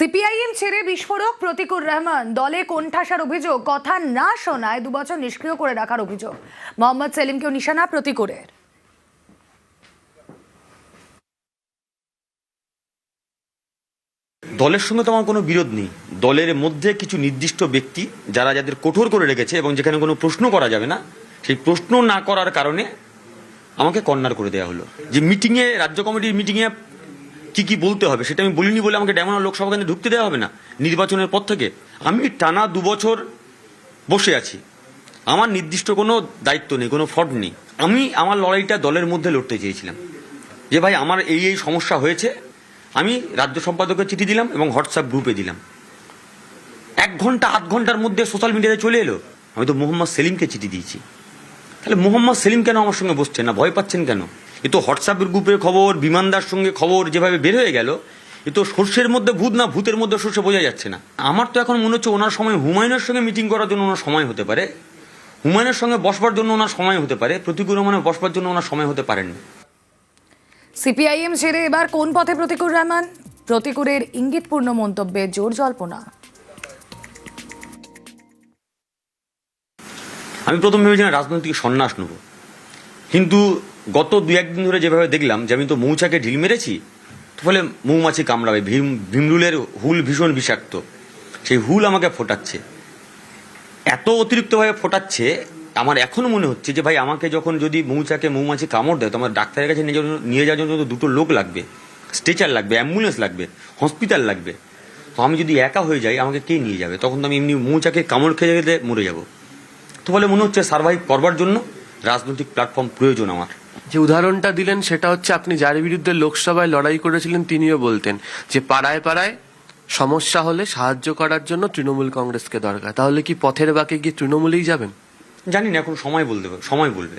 CPIM ছেড়ে বিস্ফোরক প্রতিকুর রহমান দলে কোণঠাসার অভিযোগ, কথা না শোনায় 2 বছর নিষ্ক্রিয় করে রাখার অভিযোগ। মোহাম্মদ সেলিমকেও নিশানা প্রতিকুরের। দলের সঙ্গে তো আমার কোনো বিরোধ নেই। দলের মধ্যে কিছু নির্দিষ্ট ব্যক্তি যাদের কঠোর করে রেখেছে এবং যেখানে কোনো প্রশ্ন করা যাবে না, সেই প্রশ্ন না করার কারণে আমাকে কর্নার করে দেওয়া হলো। যে মিটিংয়ে, রাজ্য কমিটির মিটিংয়ে কি বলতে হবে সেটা আমি বলিনি বলে আমাকে ডেমোনা লোকসভা কেন্দ্রে ঢুকতে দেওয়া হবে না নির্বাচনের পর থেকে। আমি টানা 2 বছর বসে আছি, আমার নির্দিষ্ট কোনো দায়িত্ব নেই, কোনো ফ্রড নেই। আমি আমার লড়াইটা দলের মধ্যে লড়তে চেয়েছিলাম যে ভাই আমার এই সমস্যা হয়েছে। আমি রাজ্য সম্পাদকের চিঠি দিলাম এবং হোয়াটসঅ্যাপ গ্রুপে দিলাম। 1 ঘন্টা 8 ঘন্টার মধ্যে সোশ্যাল মিডিয়াতে চলে এলো। আমি তো মোহাম্মদ সেলিমকে চিঠি দিয়েছি, তাহলে মোহাম্মদ সেলিম কেন আমার সঙ্গে বসছেন না? ভয় পাচ্ছেন কেন? এ তো হোয়াটসঅ্যাপের গ্রুপের খবর, বিমানদার সঙ্গে খবর যেভাবে বের হয়ে গেল, এ তো সর্ষের মধ্যে ভূত না ভূতের মধ্যে সর্ষে বোঝা যাচ্ছে না। আমার তো এখন মনে হচ্ছে ওনার সময় হুমায়ুনের সঙ্গে মিটিং করার জন্য ওনার সময় হতে পারে, হুমায়ুনের সঙ্গে বসবার জন্য ওনার সময় হতে পারে, প্রতিকুর রহমানের বসবার জন্য ওনার সময় হতে পারেননি। সিপিআইএম ছেড়ে এবার কোন পথে প্রতিকুর রহমান? প্রতিকুরের ইঙ্গিতপূর্ণ মন্তব্যে জোর জল্পনা। আমি প্রথম ভেবেছিলাম রাজনৈতিক সন্ন্যাস নেব, কিন্তু গত 2-1 দিন ধরে যেভাবে দেখলাম যে আমি তো মৌচাকে ঢিল মেরেছি, ফলে মৌমাছি কামড়াবে। ভিমরুলের হুল ভীষণ বিষাক্ত, সেই হুল আমাকে ফোটাচ্ছে, এত অতিরিক্তভাবে ফোটাচ্ছে। আমার এখনও মনে হচ্ছে যে ভাই আমাকে যখন যদি মৌমাছি কামড় দেয় তো আমার ডাক্তারের কাছে নিয়ে যাওয়ার জন্য তো 2টো লোক লাগবে, স্ট্রেচার লাগবে, অ্যাম্বুলেন্স লাগবে, হসপিটাল লাগবে। তো আমি যদি একা হয়ে যাই আমাকে কে নিয়ে যাবে? তখন তো আমি এমনি মৌচাকে কামড় খেয়ে গেলে মরে যাব। তো ফলে মনে হচ্ছে সার্ভাইভ করবার জন্য রাজনৈতিক প্ল্যাটফর্ম প্রয়োজন আমার। যে উদাহরণটা দিলেন সেটা হচ্ছে আপনি যার বিরুদ্ধে লোকসভায় লড়াই করেছিলেন তিনিও বলতেন যে পাড়ায় পাড়ায় সমস্যা হলে সাহায্য করার জন্য তৃণমূল কংগ্রেসকে দরকার। তাহলে কি পথের বাঁকে গিয়ে তৃণমূলেই যাবেন? জানি না, এখন সময় বলবে।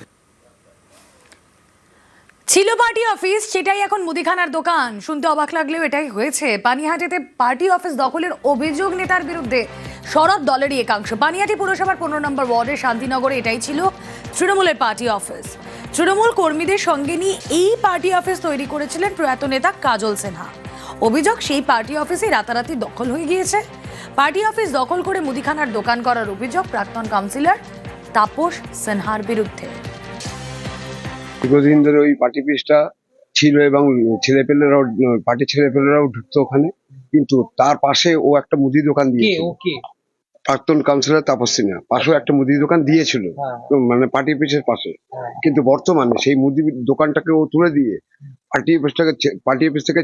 ছিল পার্টি অফিস, সেটাই এখন মুদিখানার দোকান। শুনতে অবাক লাগলেও এটাই হয়েছে। পানিহাটিতে পার্টি অফিস দখলের অভিযোগ নেতার বিরুদ্ধে সরব দলেরই একাংশ। পানিহাটি পুরসভার 15 নম্বর ওয়ার্ডের শান্তিনগরে এটাই ছিল তৃণমূলের পার্টি অফিস। তৃণমূল কর্মীদের সঙ্গে নিয়ে এই পার্টি অফিস তৈরি করেছিলেন প্রয়াত নেতা কাজল সিনহা। অভিযোগ, সেই পার্টি অফিসে রাতারাতি দখল হয়ে গিয়েছে। পার্টি অফিস দখল করে মুদিখানার দোকান করার অভিযোগ প্রাক্তন কাউন্সিলর তাপস সিনহার বিরুদ্ধে। দীর্ঘদিন ধরে ওই পার্টি অফিসটা ছিল এবং পার্টি ছেলেপেলেরাও ঢুকতো ওখানে, কিন্তু তার পাশে ও একটা মুদি দোকান দিয়েছিল। প্রাক্তন কাউন্সিলর তাপস সিনহা পাশেও একটা মুদি দোকান দিয়েছিল, মানে পার্টি অফিসের পাশে। কিন্তু বর্তমানে সেই মুদি দোকানটাকে ও তুলে দিয়ে পার্টি অফিস থেকে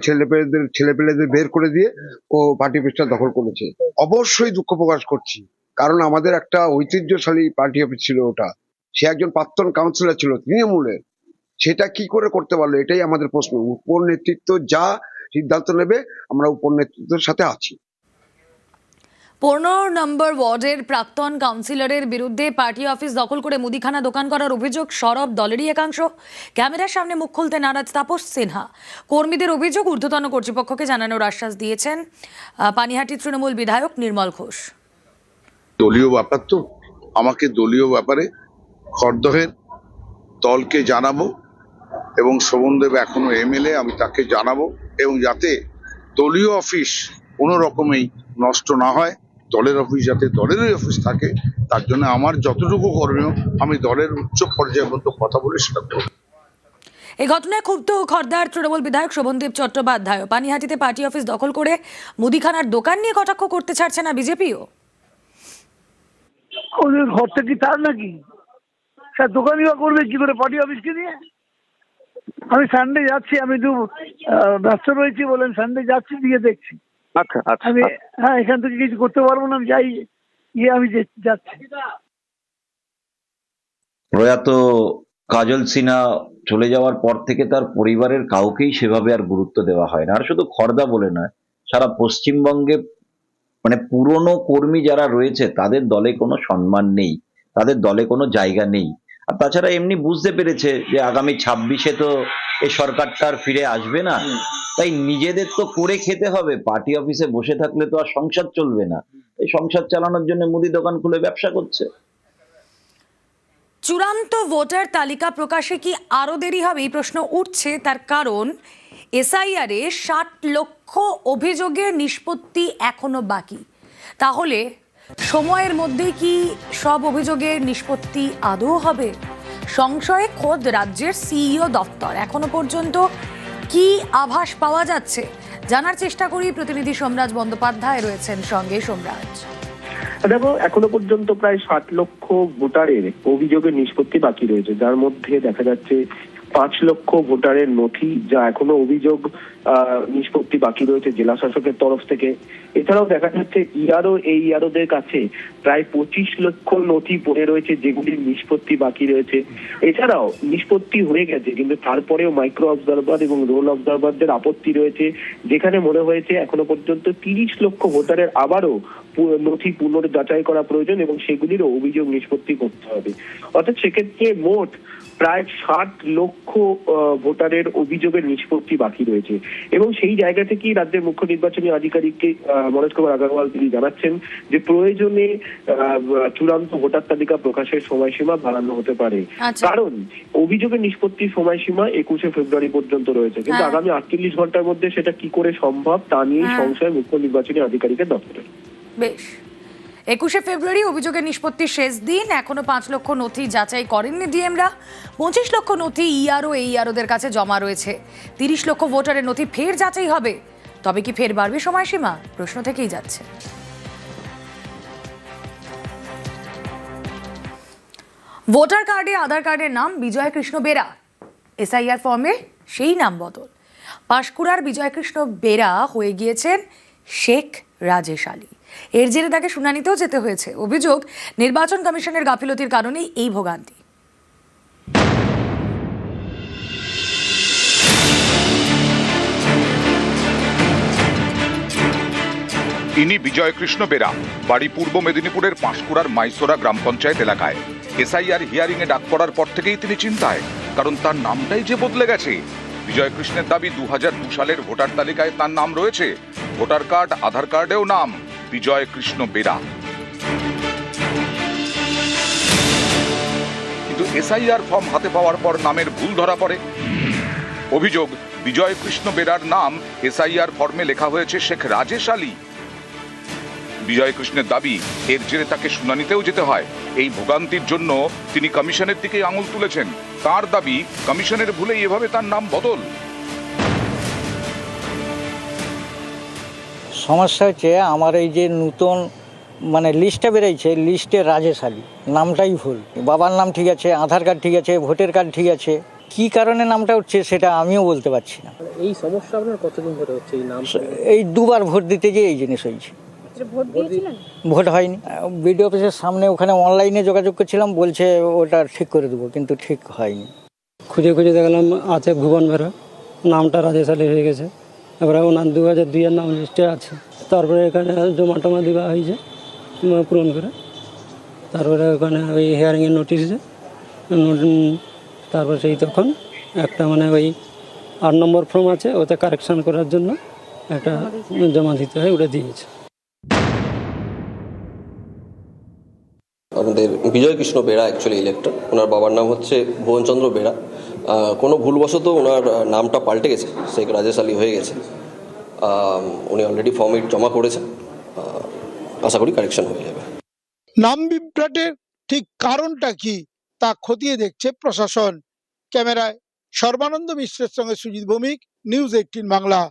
ছেলেপেলেদের বের করে দিয়ে ও পার্টি অফিসটা দখল করেছে। অবশ্যই দুঃখ প্রকাশ করছি, কারণ আমাদের একটা ঐতিহ্যশালী পার্টি অফিস ছিল ওটা। সে একজন প্রাক্তন কাউন্সিলর ছিল তৃণমূলের, সেটা কি করে করতে পারলো এটাই আমাদের প্রশ্ন। উপর নেতৃত্ব যা সিদ্ধান্ত নেবে আমরা উপর নেতৃত্বের সাথে আছি। 15 নম্বর ওয়ার্ডের প্রাক্তন কাউন্সিলরের বিরুদ্ধে পার্টি অফিস দখল করে মুদিখানা দোকান করার অভিযোগ সরব দলেরই একাংশ। ক্যামেরার সামনে মুখ খুলতে নারাজ তাপস সিনহা। কর্মীদের অভিযোগ ঊর্ধ্বতন কর্তৃপক্ষকে জানানোর আশ্বাস দিয়েছেন পানিহাটি তৃণমূল বিধায়ক নির্মল ঘোষ। দলীয় ব্যাপার তো, আমাকে দলীয় ব্যাপারে খড়দহের দলকে জানাবো এবং শোভনদেব এখনো এমএলএ, আমি তাকে জানাবো, এবং যাতে দলীয় অফিস কোনো রকমেই নষ্ট না হয়, দলের অফিস যাতে দলেরই অফিস থাকে, তার জন্য আমার যতটুকু করণীয় আমি দলের উচ্চ পর্যায়ের মতো কথা বলে সেটা করব। এই ঘটনায় ক্ষুব্ধ খড়দার তৃণমূল বিধায়ক শোভনদেব চট্টোপাধ্যায়। পানিহাটিতে পার্টি অফিস দখল করে মুদিখানার দোকান নিয়ে কটাক্ষ করতে ছাড়ছে না বিজেপিও। ওদের ঘরটা কি তার নাকি? স্যার দোকানই বা করবে কি করে পার্টি অফিসকে নিয়ে? আমি সানডে যাচ্ছি, আমি একটু ব্যস্ত রয়েছি বলেন সানডে যাচ্ছি, দিয়ে দেখছি। আচ্ছা আচ্ছা, আমি এখান থেকে কিছু করতে পারবো না, আমি যাই আমি যাচ্ছি। প্রয়াত কাজল সিনহা চলে যাওয়ার পর থেকে তার পরিবারের কাউকেই সেভাবে আর গুরুত্ব দেওয়া হয় না। আর শুধু খড়দা বলে নয়, সারা পশ্চিমবঙ্গে মানে পুরনো কর্মী যারা রয়েছে তাদের দলে কোনো সম্মান নেই, তাদের দলে কোনো জায়গা নেই। আর তাছাড়া এমনি বুঝতে পেরেছে যে আগামী 26-এ তো এই সরকারটা আর ফিরে আসবে না, তাই নিজেদের তো করে খেতে হবে। পার্টি অফিসে বসে থাকলে তো আর সংসার চলবে না, এই সংসার চালানোর জন্য মুদি দোকান খুলে ব্যবসা করছে। চূড়ান্ত ভোটার তালিকা প্রকাশে কি আরো দেরি হবে, এই প্রশ্ন উঠছে। তার কারণ এসআইআর এ 60 লক্ষ অভিযোগের নিষ্পত্তি এখনো বাকি। তাহলে সময়ের মধ্যে কি সব অভিযোগের নিষ্পত্তি আদৌ হবে? সংশয়ে খোদ রাজ্যের সিইও দপ্তর। এখনো পর্যন্ত কি আভাস পাওয়া যাচ্ছে জানার চেষ্টা করি। প্রতিনিধি সোমরাজ বন্দ্যোপাধ্যায় রয়েছেন সঙ্গে। সোমরাজ, দেখো, এখনো পর্যন্ত প্রায় 60 লক্ষ ভোটারের অভিযোগের নিষ্পত্তি বাকি রয়েছে, যার মধ্যে দেখা যাচ্ছে 5 লক্ষ ভোটারের নথি যা এখনো অভিযোগ নিষ্পত্তি বাকি রয়েছে জেলা শাসকের তরফ থেকে। এছাড়াও দেখা যাচ্ছে ইআরওদের কাছে প্রায় 25 লক্ষ নথি পড়ে রয়েছে যেগুলির নিষ্পত্তি বাকি রয়েছে। এছাড়াও নিষ্পত্তি হয়ে গেছে, কিন্তু তারপরেও মাইক্রো অবজারভার এবং রোল অবজারভারদের আপত্তি রয়েছে, যেখানে মনে হয়েছে এখনো পর্যন্ত 30 লক্ষ ভোটারের আবারও নথি পুনর্যাচাই করা প্রয়োজন এবং সেগুলিরও অভিযোগ নিষ্পত্তি করতে হবে। অর্থাৎ সেক্ষেত্রে মোট প্রায় 60 লক্ষ ভোটারের অভিযোগের নিষ্পত্তি বাকি রয়েছে। এবং সেই জায়গা থেকেই রাজ্যের মুখ্য নির্বাচনী আধিকারিককে মনোজ কুমার আগরওয়াল তিনি জানাচ্ছেন যে প্রয়োজনে চূড়ান্ত ভোটার তালিকা প্রকাশের সময়সীমা বাড়ানো হতে পারে। কারণ অভিযোগের নিষ্পত্তির সময়সীমা 21শে ফেব্রুয়ারি পর্যন্ত রয়েছে, কিন্তু আগামী 48 ঘন্টার মধ্যে সেটা কি করে সম্ভব তা নিয়ে সংশয় মুখ্য নির্বাচনী আধিকারিকের দপ্তরে। বেশ, 21শে ফেব্রুয়ারি অভিযোগের নিষ্পত্তির শেষ দিন। এখনো 5 লক্ষ নথি যাচাই করেননি ডিএমরা। 25 লক্ষ নথি এইআরওদের কাছে জমা রয়েছে। 30 লক্ষ ভোটারের নথি ফের যাচাই হবে। তবে কি ফের বাড়বে সময়সীমা? প্রশ্ন থেকেই যাচ্ছে। ভোটার কার্ডে আধার কার্ডের নাম বিজয় কৃষ্ণ বেরা, এসআইআর ফর্মে সেই নাম বদল। পাঁশকুড়ার বিজয় কৃষ্ণ বেরা হয়ে গিয়েছেন শেখ রাজেশ আলী। এর জেরে তাকে শুনানিতেও যেতে হয়েছে। অভিযোগ, নির্বাচন কমিশনের গাফিলতির কারণেই এই ভোগান্তি। ইনি বিজয় কৃষ্ণ বেরা, বাড়ি পূর্ব মেদিনীপুরের পাঁশকুড়ার মাইসোরা গ্রাম পঞ্চায়েত এলাকায়। এসআইআর হিয়ারিং এ ডাক পড়ার পর থেকেই তিনি চিন্তায়, কারণ তার নামটাই যে বদলে গেছে। বিজয় কৃষ্ণের দাবি 2002 সালের ভোটার তালিকায় তার নাম রয়েছে, ভোটার কার্ড আধার কার্ডেও নাম বিজয় কৃষ্ণ বেরা। কিন্তু এসআইআর ফর্ম হাতে পাওয়ার পর নামের ভুল ধরা পড়ে। অভিযোগ, বিজয় কৃষ্ণ বেরার নাম এসআইআর ফর্মে লেখা হয়েছে শেখ রাজেশ আলী। বিজয় কৃষ্ণের দাবি, এর জেরে তাকে শুনানিতেও যেতে হয়। এই ভোগান্তির জন্য তিনি কমিশনের দিকে আঙুল তুলেছেন। তার দাবি, কমিশনের ভুলেই এভাবে তার নাম বদল। সমস্যা হচ্ছে আমার এই যে নতুন লিস্টটা বেরোচ্ছে, লিস্টে রাজেশ আলী নামটাই ভুল। বাবার নাম ঠিক আছে, আধার কার্ড ঠিক আছে, ভোটার কার্ড ঠিক আছে, কি কারণে নামটা উঠছে সেটা আমিও বলতে পারছি না। এই সমস্যা আপনার কতদিন ধরে হচ্ছে? এই নাম এই 2 বার ভোট দিতে গিয়ে এই জিনিস হয়েছে। ভোট হয়নি। বিডিও অফিসের সামনে ওখানে অনলাইনে যোগাযোগ করছিলাম, বলছে ওটা ঠিক করে দেবো, কিন্তু ঠিক হয়নি। খুঁজে খুঁজে দেখলাম আছে ভুবন বেরা, নামটা রাজেশ আলী হয়ে গেছে। এবারে ওনার 2002 নাম লিস্টে আছে। তারপরে এখানে জমা টমা দেওয়া হয়েছে পূরণ করে। তারপরে ওখানে ওই হিয়ারিংয়ের নোটিশ, তারপর সেই তখন একটা ওই 8 নম্বর ফর্ম আছে, ওতে কারেকশন করার জন্য একটা জমা দিতে হয়, ওটা দিয়েছে। আমাদের বিজয় কৃষ্ণ বেরা অ্যাকচুয়ালি ইলেক্টর, ওনার বাবার নাম হচ্ছে ভুবনচন্দ্র বেরা। কোনো ভুলবশত ওনার নামটা পাল্টে গেছে, শেখ রাজেশ আলী হয়ে গেছে। উনি অলরেডি ফর্ম 8 জমা করেছেন, আশা করি কারেকশন হয়ে যাবে। নাম বিভ্রাটের ঠিক কারণটা কি তা খতিয়ে দেখছে প্রশাসন। ক্যামেরায় সর্বানন্দ মিশ্রের সঙ্গে সুজিত ভৌমিক, নিউজ 18 বাংলা।